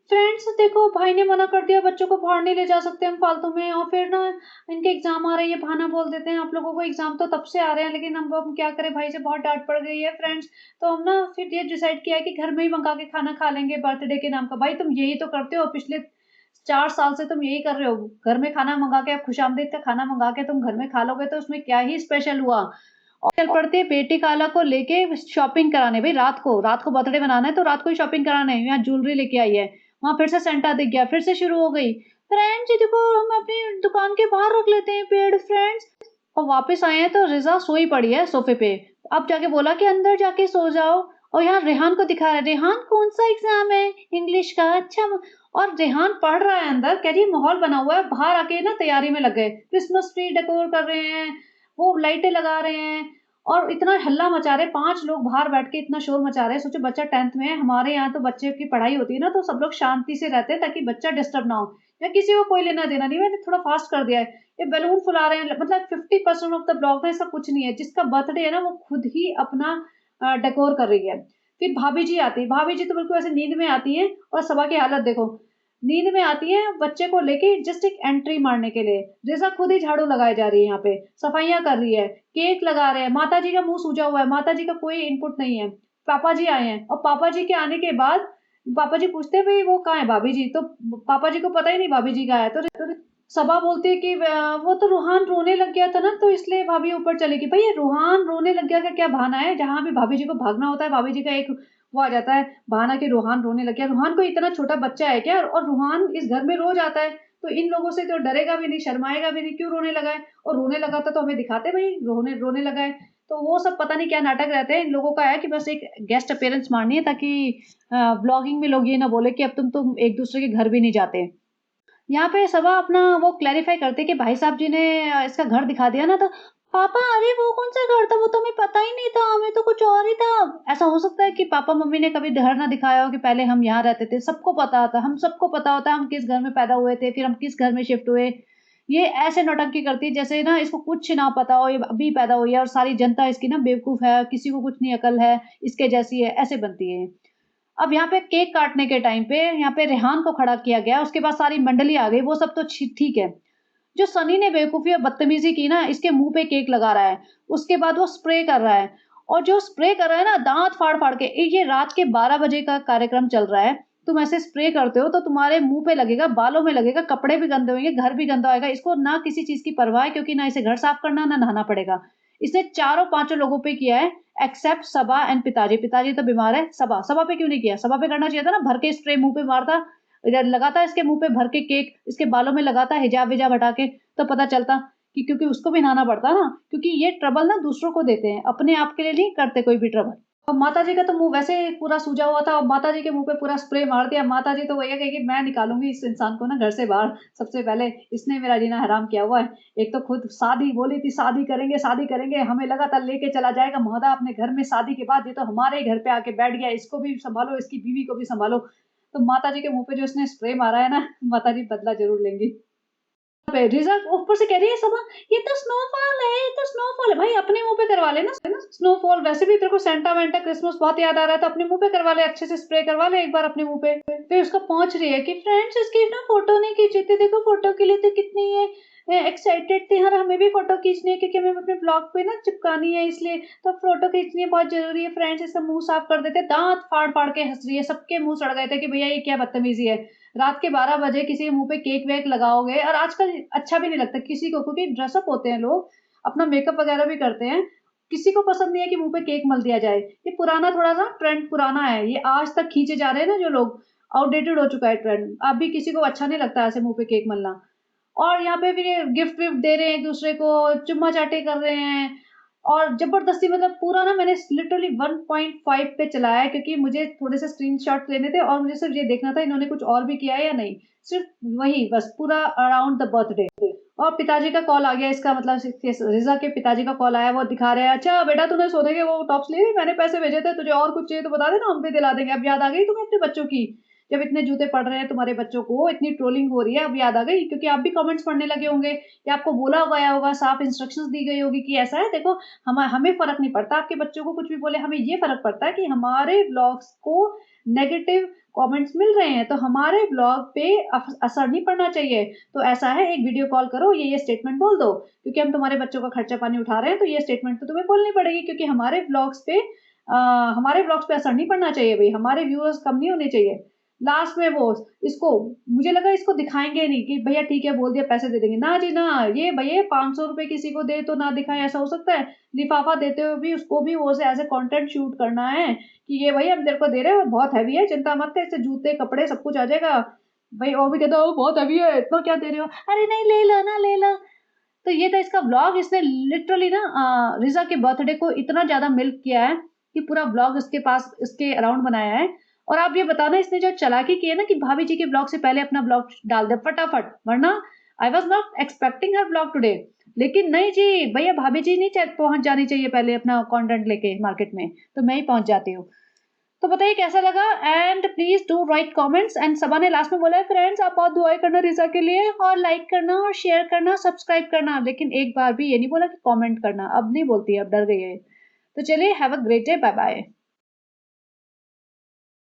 फ्रेंड्स देखो, भाई ने मना कर दिया, बच्चों को बाहर नहीं ले जा सकते हम फालतू में, और फिर ना इनके एग्जाम आ रहे हैं, ये बहाना बोल देते हैं, आप लोगों को एग्जाम तो तब से आ रहे हैं, लेकिन हम क्या करें, भाई से बहुत डांट पड़ गई है फ्रेंड्स। तो हम ना फिर ये डिसाइड किया है कि घर में ही मंगा के खाना खा लेंगे बर्थडे के नाम का। भाई तुम यही तो करते हो, पिछले 4 साल से तुम यही कर रहे हो, घर में खाना मंगा के, अब खुशामदीद का खाना मंगा के तुम घर में खा लोगे तो उसमें क्या ही स्पेशल हुआ। और चल पड़ते बेटी काला को लेके शॉपिंग कराने। भाई रात को बर्थडे मनाना है तो रात को ही शॉपिंग कराने। यहाँ ज्वेलरी लेके आई है, वहां फिर से सेंटा दिख गया, फिर से शुरू हो गई। फ्रेंड्स ये देखो, हम अपनी दुकान के बाहर रख लेते हैं पेड़ फ्रेंड्स। और वापस आए हैं तो रिजा सोई पड़ी है सोफे पे। अब जाके बोला कि अंदर जाके सो जाओ, और यहाँ रेहान को दिखा रहा है, रेहान कौन सा एग्जाम है, इंग्लिश का, अच्छा। और रेहान पढ़ रहा है अंदर, कह रही माहौल बना हुआ है, बाहर आके ना तैयारी में लग गए, क्रिसमस ट्री डेकोर कर रहे हैं, वो लाइटें लगा रहे हैं और इतना हल्ला मचा रहे, 5 लोग बाहर बैठ के इतना शोर मचा रहे हैं। सोचो बच्चा 10th में है, हमारे यहाँ तो बच्चे की पढ़ाई होती है ना तो सब लोग शांति से रहते हैं ताकि बच्चा डिस्टर्ब ना हो, या किसी को कोई लेना देना नहीं। मैंने थोड़ा फास्ट कर दिया है। ये बैलून फुला रहे हैं, मतलब 50% ऑफ द ब्लॉग में ऐसा कुछ नहीं है। जिसका बर्थडे है ना वो खुद ही अपना डेकोर कर रही है। फिर भाभी जी आती है, भाभी जी तो बिल्कुल ऐसे नींद में आती है, और सबा की हालत देखो, नींद में आती है बच्चे को लेके जस्ट एक एंट्री मारने के लिए। जैसा खुद ही झाड़ू लगाई जा रही है, यहाँ पे सफाइयां कर रही है, केक लगा रहे हैं, माता जी का मुंह सूजा हुआ है, माता जी का कोई इनपुट नहीं है। पापा जी आए हैं, और पापा जी के आने के बाद पापा जी पूछते हैं भाई वो कहाँ है भाभी जी, तो पापा जी को पता ही नहीं भाभी जी कहाँ है। तो सबा बोलती है कि वो तो रूहान रोने लग गया था ना तो इसलिए भाभी ऊपर चली गई। भाई ये रूहान रोने लग गया का क्या बहाना है, जहां भी भाभी जी को भागना होता है भाभी जी का एक वो आ जाता है बहाना कि रूहान रोने लग गया। रूहान कोई इतना छोटा बच्चा है क्या, और रूहान इस घर में रोज आता है तो इन लोगों से तो डरेगा भी नहीं, शर्माएगा भी नहीं, क्यों रोने लगा है। और रोने लगा था तो हमें दिखाते भाई रोने रोने लगा है। तो वो सब पता नहीं क्या नाटक रहते हैं इन लोगों का, है कि बस एक गेस्ट अपीयरेंस मारनी है ताकि ब्लॉगिंग में लोग ये ना बोले कि अब तुम एक दूसरे के घर भी नहीं जाते। यहाँ पे सबा अपना वो क्लैरिफाई करते कि भाई साहब जी ने इसका घर दिखा दिया ना, तो पापा अरे वो कौन सा घर था, वो तो हमें पता ही नहीं था, हमें तो कुछ और ही था। ऐसा हो सकता है कि पापा मम्मी ने कभी घर ना दिखाया हो कि पहले हम यहाँ रहते थे, सबको पता था, हम सबको पता होता है हम किस घर में पैदा हुए थे, फिर हम किस घर में शिफ्ट हुए। ये ऐसे नौटंकी करती है जैसे ना इसको कुछ ना पता हो, ये अभी पैदा हुई है और सारी जनता इसकी ना बेवकूफ है, किसी को कुछ नहीं अकल है, इसके जैसी है, ऐसे बनती है। अब यहाँ पे केक काटने के टाइम पे यहाँ पे रेहान को खड़ा किया गया, उसके बाद सारी मंडली आ गई, वो सब तो ठीक है। जो सनी ने बेवकूफी और बदतमीजी की ना, इसके मुंह पे केक लगा रहा है, उसके बाद वो स्प्रे कर रहा है, और जो स्प्रे कर रहा है ना दांत फाड़ फाड़ के, ये रात के 12 बजे का कार्यक्रम चल रहा है, तुम ऐसे स्प्रे करते हो तो तुम्हारे मुंह पे लगेगा, बालों में लगेगा, कपड़े भी गंदे होंगे, घर भी गंदा होगा। इसको ना किसी चीज की परवाह है क्योंकि ना इसे घर साफ करना ना नहाना पड़ेगा। इसने चारों पांचों लोगों पे किया है एक्सेप्ट सबा एंड पिताजी। पिताजी तो बीमार है, सबा सबा पे क्यों नहीं किया, सबा पे करना चाहिए था ना, भर के स्प्रे मुंह पे मारता, इधर लगाता इसके मुंह पे भर के केक, इसके बालों में लगाता हिजाब विजाब हटा के, तो पता चलता कि क्योंकि उसको भी नहाना पड़ता ना, क्योंकि ये ट्रबल ना दूसरों को देते हैं, अपने आप के लिए नहीं करते कोई भी ट्रबल। अब माताजी का तो मुँह वैसे ही पूरा सूजा हुआ था, अब माताजी के मुँह पे पूरा स्प्रे मार दिया। माताजी तो भैया कहेगी मैं निकालूँगी इस इंसान को ना घर से बाहर, सबसे पहले इसने मेरा जीना हराम किया हुआ है। एक तो खुद शादी बोली थी शादी करेंगे, हमें लगा था लेके चला जाएगा महोदय अपने घर में शादी के बाद, ये तो हमारे ही घर पे आके बैठ गया, इसको भी सँभालो, इसकी बीवी को भी सँभालो। तो माताजी के मुँह पे जो इसने स्प्रे मारा है ना, माताजी बदला ज़रूर लेंगी। पे रिज़ल्ट ऊपर से कह रही है सुबह, "ये तो स्नोफॉल है, ये तो स्नोफॉल है।" भाई अपने मुँह पे करवा ले ना स्नोफॉल, वैसे भी तेरे को सेंटा वेंटा क्रिसमस बहुत याद आ रहा है तो अपने मुँह पे करवा ले, अच्छे से स्प्रे करवा ले एक बार अपने मुँह पे। फिर उसको पहुँच रही है कि फ्रेंड्स इसकी ना फ़ोटो नहीं खींची थी, देखो फ़ोटो के लिए तो कितनी ये एक्साइटेड थी और हमें भी फ़ोटो खींचनी है क्योंकि हमें अपने ब्लॉग पे ना चिपकानी है इसलिए, तो फ़ोटो खींचनी है बहुत ज़रूरी है फ्रेंड्स, इसका मुँह साफ कर देते। दाँत फाड़-फाड़ के हँस रही है, सबके मुँह सड़ गए थे कि भैया ये क्या बदतमीज़ी है। रात के 12 बजे किसी के मुँह पे केक-वेक लगाओगे और आजकल अच्छा भी नहीं लगता किसी को क्योंकि ड्रेस अप होते हैं लोग, अपना मेकअप वगैरह भी करते हैं। किसी को पसंद नहीं है कि मुँह पे केक मल दिया जाए। ये पुराना थोड़ा-सा ट्रेंड पुराना है। ये आज तक खींचे जा रहे हैं ना जो लोग, आउटडेटेड हो चुका है ट्रेंड। अब भी किसी को अच्छा नहीं लगता ऐसे मुँह पे केक मलना। और यहाँ पे फिर ये गिफ्ट-विफ्ट दे रहे हैं एक-दूसरे को, चुम्मा-चाटी कर रहे हैं और ज़बरदस्ती मतलब पूरा ना मैंने लिटरली 1.5 पे चलाया है क्योंकि मुझे थोड़े से स्क्रीनशॉट लेने थे और मुझे सिर्फ़ ये देखना था इन्होंने कुछ और भी किया है या नहीं। सिर्फ़ वही बस पूरा अराउंड द बर्थडे। और पिताजी का कॉल आ गया इसका मतलब रिज़ा के पिताजी का कॉल आया, वो दिखा रहे हैं, "अच्छा बेटा तूने सोने के वो टॉप्स लिए? मैंने पैसे भेजे थे, तुझे और कुछ चाहिए तो बता देना हम भी दिला देंगे।" अब याद आ गई तुम्हें अपने बच्चों की? जब इतने जूते पड़ रहे हैं तुम्हारे बच्चों को, इतनी ट्रोलिंग हो रही है, अब याद आ गई? क्योंकि आप भी कमेंट्स पढ़ने लगे होंगे या आपको बोला गया होगा, साफ इंस्ट्रक्शंस दी गई होगी कि ऐसा है, देखो हमें फ़र्क नहीं पड़ता, आपके बच्चों को कुछ भी बोले, हमें ये फ़र्क पड़ता है कि हमारे व्लॉग्स को नेगेटिव कमेंट्स मिल रहे हैं, तो हमारे व्लॉग पे असर नहीं पड़ना चाहिए। तो ऐसा है, एक वीडियो कॉल करो, ये स्टेटमेंट बोल दो, क्योंकि हम तुम्हारे बच्चों का खर्चा-पानी उठा रहे हैं, तो ये स्टेटमेंट तो तुम्हें बोलनी पड़ेगी क्योंकि अ, हमारे व्लॉग्स पे असर नहीं पड़ना चाहिए भई, हमारे व्यूअर्स कम नहीं होने चाहिए। लास्ट में वो इसको मुझे लगा इसको दिखाएँगे नहीं कि भैया ठीक है बोल दिया पैसे दे देंगे। ना जी ना, ये भैया ₹500 किसी को दे तो ना दिखाएँ ऐसा हो सकता है? लिफ़ाफ़ा देते हुए भी उसको भी वो ऐज़ अ कंटेंट शूट करना है कि ये भई हम तेरे को दे रहे हैं और बहुत हेवी है, चिंता मत कर, इससे जूते, कपड़े सब कुछ आ जाएगा। भई वो भी कहता है, "ओह! बहुत हेवी है, इतना क्या दे रहे हो?" अरे नहीं, ले लो ना, ले लो। तो ये था इसका व्लॉग, इसने लिटरली ना रिज़ा के बर्थडे को इतना ज़्यादा मिल्क किया है कि पूरा व्लॉग इसके पास इसके अराउंड बनाया है। और आप ये बताना इसने जो चालाकी की है ना कि भाभी जी के व्लॉग से पहले अपना व्लॉग डाल दे फटाफट, वरना I was not expecting her vlog today. लेकिन नहीं जी, भैया भाभी जी नहीं पहुँच जानी चाहिए पहले अपना कंटेंट लेके मार्केट में, तो मैं ही पहुँच जाती हूँ। तो बताइए कैसा लगा and please do write comments and Saba ने लास्ट में बोला है फ्रेंड्स आप बहुत दुआएँ करना रिज़ा के लिए और लाइक करना और शेयर करना, सब्सक्राइब करना। लेकिन एक बार भी ये नहीं बोला कि कमेंट करना, अब नहीं बोलती है, अब डर गई है। तो चलिए have a great day, bye bye.